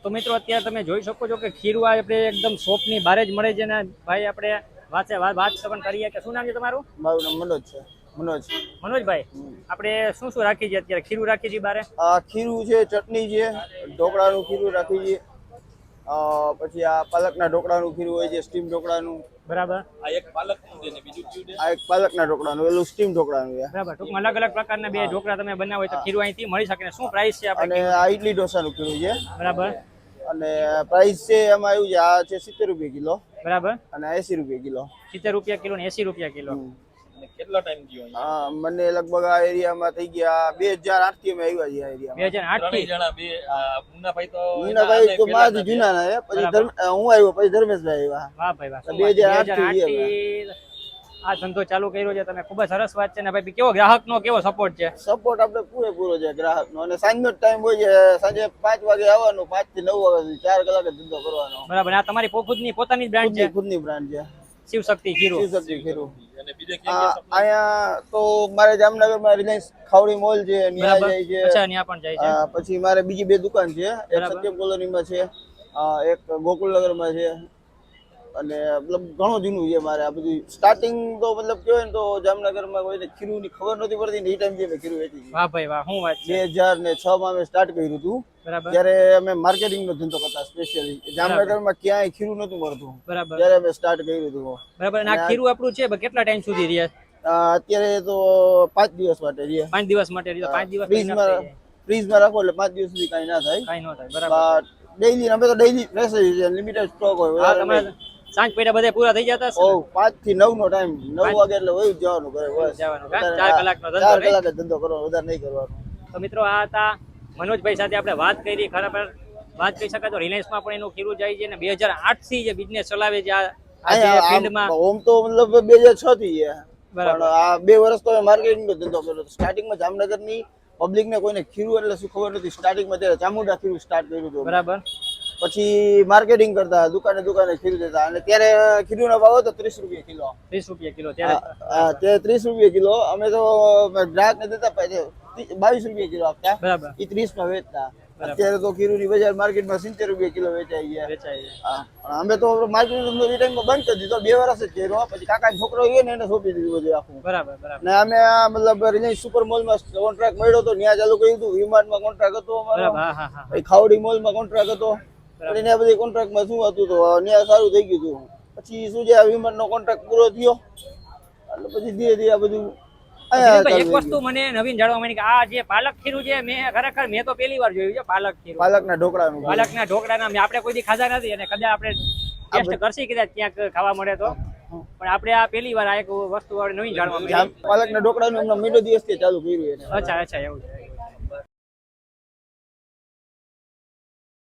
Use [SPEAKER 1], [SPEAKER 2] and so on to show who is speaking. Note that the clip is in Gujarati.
[SPEAKER 1] તો મિત્રો અત્યારે તમે જોઈ શકો છો કે ખીરું આપણે એકદમ શોપની બહાર જ મળે છે ને ભાઈ આપણે વાત પણ કરીએ કે શું નામ છે તમારું?
[SPEAKER 2] મારું નામ મનોજ છે.
[SPEAKER 1] મનોજભાઈ, આપણે શું શું રાખી છે અત્યારે? ખીરું રાખી છે બારે?
[SPEAKER 2] આ ખીરું છે, ચટણી છે, ઢોકળાનું ખીરું રાખી છે, પછી આ પાલકના ઢોકળાનું ખીરું હોય છે, સ્ટીમ ઢોકળાનું.
[SPEAKER 1] બરાબર.
[SPEAKER 2] આ એક પાલકના ઢોકળાનું, એલું સ્ટીમ ઢોકળાનું છે.
[SPEAKER 1] બરાબર. ટૂંકમાં અલગ અલગ પ્રકારના બે ઢોકળા તમે બનાવો હોય તો ખીરું અહીંથી મળી શકે. શું પ્રાઇસ છે આપણે?
[SPEAKER 2] અને આ ઇડલી ઢોસાનું ખીરું છે.
[SPEAKER 1] બરાબર.
[SPEAKER 2] અને પ્રાઇસ છે એમાં એવું છે, આ છે 70 રૂપિયા કિલો.
[SPEAKER 1] બરાબર.
[SPEAKER 2] અને 80 રૂપિયા કિલો.
[SPEAKER 1] 70 રૂપિયા કિલો ને 80 રૂપિયા કિલો.
[SPEAKER 3] કેટલો ટાઈમ થયો?
[SPEAKER 2] હા, મને લગભગ આ એરિયામાં થઈ ગયા 2008 થી અમે આવ્યા છીએ એરિયામાં.
[SPEAKER 1] 2008 થી
[SPEAKER 3] જણા બે મુન્નાભાઈ
[SPEAKER 2] મુન્નાભાઈ તો મારાથી જૂના ના પછી હું આવ્યો પછી ધર્મેશભાઈ આવ્યા.
[SPEAKER 1] વાહ ભાઈ વાહ.
[SPEAKER 2] 2008 થી
[SPEAKER 1] આ ધંધો ચાલુ કર્યો છે તમે, ખૂબ જ સરસ વાત છે ને ભાઈ. કેવો ગ્રાહકનો કેવો સપોર્ટ છે?
[SPEAKER 2] સપોર્ટ આપણે પૂરેપૂરો છે ગ્રાહકનો. અને સાંજનો ટાઈમ હોય છે, સાંજે 5 વાગે આવવાનું, 5 થી 9 વાગ્યા સુધી 4 કલાક ધંધો કરવાનો.
[SPEAKER 1] બરાબર. આ તમારી ખુદની પોતાની બ્રાન્ડ છે?
[SPEAKER 2] ખુદની બ્રાન્ડ છે,
[SPEAKER 1] શિવશક્તિ ખીરું.
[SPEAKER 2] શિવશક્તિ ખીરું.
[SPEAKER 3] અને બીજે ક્યાં
[SPEAKER 2] અહીંયા તો મારે જામનગરમાં રિલાયન્સ ખાવડી મોલ છે, ત્યાં જાય છે.
[SPEAKER 1] અચ્છા, ત્યાં પણ જાય છે.
[SPEAKER 2] પછી મારે બીજી 2 દુકાન છે, એક સત્યમ કોલોનીમાં છે, એક ગોકુલનગરમાં છે. અને મતલબ ઘણું જૂનું છે મારે આ બધું. સ્ટાર્ટિંગ તો મતલબ કહેવાય ને તો જામનગરમાં કોઈને ખીરુંની ખબર નહોતી પડતી ને એ ટાઈમ જે મેં ખીરું વેચી.
[SPEAKER 1] વાહ ભાઈ વાહ, શું વાત છે.
[SPEAKER 2] 2006 માં મેં સ્ટાર્ટ કર્યું હતું.
[SPEAKER 1] બરાબર.
[SPEAKER 2] ત્યારે અમે માર્કેટિંગનો ધંધો કરતા સ્પેશિયલી. જામનગરમાં ક્યાંય ખીરું નહોતું મળતું.
[SPEAKER 1] બરાબર.
[SPEAKER 2] ત્યારે મેં સ્ટાર્ટ કર્યું હતું.
[SPEAKER 1] બરાબર. અને આ ખીરું આપણું છે કેટલા ટાઈમ સુધી રહે?
[SPEAKER 2] અત્યારે તો 5 દિવસ માટે રહે.
[SPEAKER 1] 5 દિવસ માટે રહે. 5 દિવસ
[SPEAKER 2] ફ્રીજમાં રાખો એટલે 5 દિવસ સુધી કાંઈ ના થાય.
[SPEAKER 1] કાંઈ ન થાય. બરાબર.
[SPEAKER 2] ડેઈલી અમે તો ડેઈલી ફ્રેશ જ છે, લિમિટેડ સ્ટોક હોય.
[SPEAKER 1] સાંજ પેડા બધા પૂરા થઈ જતા હશે?
[SPEAKER 2] 5 થી 9 નો ટાઈમ. 9 વાગે એટલે વયું જવાનું ઘરે. બસ
[SPEAKER 1] 4 કલાકનો ધંધો.
[SPEAKER 2] 4 કલાક ધંધો કરવાનો, વધારે નહીં કરવાનો.
[SPEAKER 1] તો મિત્રો આ હતા મનોજભાઈ સાથે આપણે વાત કરી. ખરેખર વાત કરી શકાય તો રિલાયન્સમાં પણ એનું ખીરું જાય છે ને 2008 થી જે બિઝનેસ ચલાવે છે આ ફિલ્ડમાં.
[SPEAKER 2] ઓમ તો મતલબ 2006 થી છે,
[SPEAKER 1] બરાબર.
[SPEAKER 2] પણ આ 2 વર્ષ તો માર્કેટિંગ નો ધંધો કર્યો. સ્ટાર્ટિંગમાં જામનગરની પબ્લિક ને કોઈને ખીરું એટલે શું ખબર નથી. સ્ટાર્ટિંગમાં ત્યારે ચામુંડા ખીરું સ્ટાર્ટ કર્યું હતું.
[SPEAKER 1] બરાબર.
[SPEAKER 2] પછી માર્કેટિંગ કરતા, દુકાને ખીરું દેતા. અને ત્યારે ખીરુંનો ભાવ હતો 30 રૂપિયા કિલો.
[SPEAKER 1] 30 રૂપિયા કિલો ત્યારે?
[SPEAKER 2] હા, તે 30 રૂપિયા કિલો. અમે તો ગ્રાહક ને દેતા 22 રૂપિયા કિલો આપતા.
[SPEAKER 1] બરાબર.
[SPEAKER 2] એ 30 માં વેચતા. અત્યારે તો ખીરુંની બજાર માર્કેટમાં 70 રૂપિયા કિલો વેચાઈ ગયા. અમે તો માર્કેટ એ ટાઈમમાં બંધ કરી દીધો. 2 વર્ષ જ કર્યો. પછી કાકા છોકરો એ ને એને સોંપી દીધું બધું આખું.
[SPEAKER 1] બરાબર. બરાબર.
[SPEAKER 2] ને અમે મતલબ રિલાયન્સ સુપર મોલમાં કોન્ટ્રાક્ટ મળ્યો હતો, ત્યાં ચાલુ કર્યું હતું. વિમાનમાં કોન્ટ્રાક્ટ હતો અમારો.
[SPEAKER 1] હા હા હા.
[SPEAKER 2] ખાવડી મોલમાં કોન્ટ્રાક્ટ હતો. એટલે આ બધી કોન્ટ્રાક્ટમાં શું હતું તો ત્યાં સારું થઈ ગયું હતું. પછી શું છે, આ વિમાનનો કોન્ટ્રાક્ટ પૂરો થયો એટલે પછી ધીરે ધીરે આ બધું.
[SPEAKER 1] એક વસ્તુ મને નવીન જાણવા મળી કે આ જે પાલક ખીરું છે, મેં તો પહેલી વાર જોયું છે પાલક ખીરું.
[SPEAKER 2] પાલકના ઢોકળાનું.
[SPEAKER 1] પાલકના ઢોકળાના આપણે કોઈ દી ખાધા નથી અને કદાચ આપણે ટેસ્ટ કરશી કદાચ ક્યાંક ખાવા મળે તો. પણ આપણે આ પહેલી વાર આ એક વસ્તુ નવીન જાણવા મળી.
[SPEAKER 2] પાલકના ઢોકળાનું હમણાં મહિનો દિવસથી ચાલુ કર્યું.
[SPEAKER 1] અચ્છા અચ્છા, એવું છે.